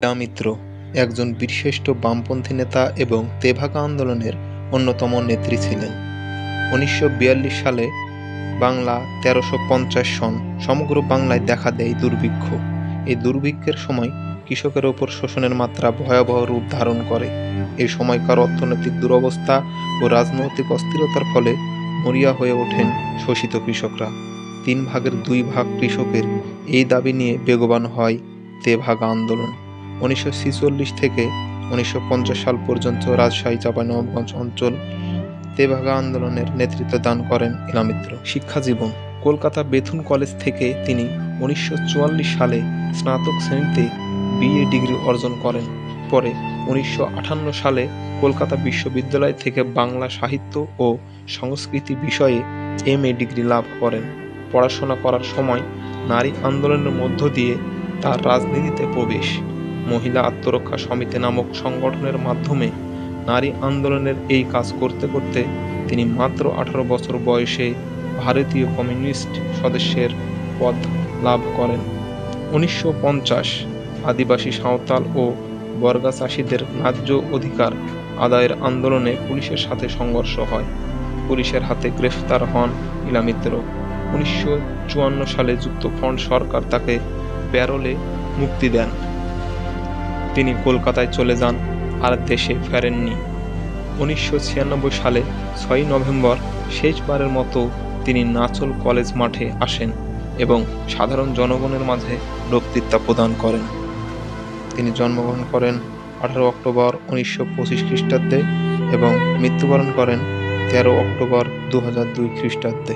ইলা মিত্র একজন বীরশ্রেষ্ঠ বামপন্থী নেতা এবং তেভাগা আন্দোলনের অন্যতম নেত্রী ছিলেন। ১৯৪২ সালে বাংলা ১৩৫০ সন সমগ্র বাংলায় দেখা দেয় দুর্ভিক্ষ। এই দুর্ভিক্ষের সময় কৃষকের ওপর শোষণের মাত্রা ভয়াবহ রূপ ধারণ করে। এই সময়কার অর্থনৈতিক দুরবস্থা ও রাজনৈতিক অস্থিরতার ফলে মরিয়া হয়ে ওঠেন শোষিত কৃষকরা। ৩ ভাগের ২ ভাগ কৃষকের এই দাবি নিয়ে বেগবান হয় তেভাগা আন্দোলন। ১৯৪৬ থেকে ১৯৫০ সাল পর্যন্ত রাজশাহী চাঁপাইনবাবগঞ্জ অঞ্চল তেভাগা আন্দোলনের নেতৃত্ব দান করেন ইলা মিত্র। শিক্ষাজীবন: কলকাতা বেথুন কলেজ থেকে তিনি ১৯৪৪ সালে স্নাতক শ্রেণীতে বিএ ডিগ্রি অর্জন করেন। পরে ১৯৫৮ সালে কলকাতা বিশ্ববিদ্যালয় থেকে বাংলা সাহিত্য ও সংস্কৃতি বিষয়ে এমএ ডিগ্রি লাভ করেন। পড়াশোনা করার সময় নারী আন্দোলনের মধ্য দিয়ে তার রাজনীতিতে প্রবেশ। মহিলা আত্মরক্ষা সমিতি নামক সংগঠনের মাধ্যমে নারী আন্দোলনের এই কাজ করতে করতে তিনি মাত্র ১৮ বছর বয়সে ভারতীয় কমিউনিস্ট সদস্যের পদ লাভ করেন। ১৯৫০ আদিবাসী সাঁওতাল ও বর্গা চাষিদের ন্যায্য অধিকার আদায়ের আন্দোলনে পুলিশের সাথে সংঘর্ষ হয়। পুলিশের হাতে গ্রেফতার হন ইলা মিত্র। ১৯৫৪ সালে যুক্তফ্রন্ট সরকার তাকে প্যারোলে মুক্তি দেন। তিনি কলকাতায় চলে যান, আর দেশে ফেরেননি। ১৯৯৬ সালে ৬ নভেম্বর শেষবারের মতো তিনি নাচল কলেজ মাঠে আসেন এবং সাধারণ জনগণের মাঝে বক্তৃতা প্রদান করেন। তিনি জন্মগ্রহণ করেন ১৮ অক্টোবর ১৯২৫ খ্রিস্টাব্দে এবং মৃত্যুবরণ করেন ১৩ অক্টোবর ২০০২ খ্রিস্টাব্দে।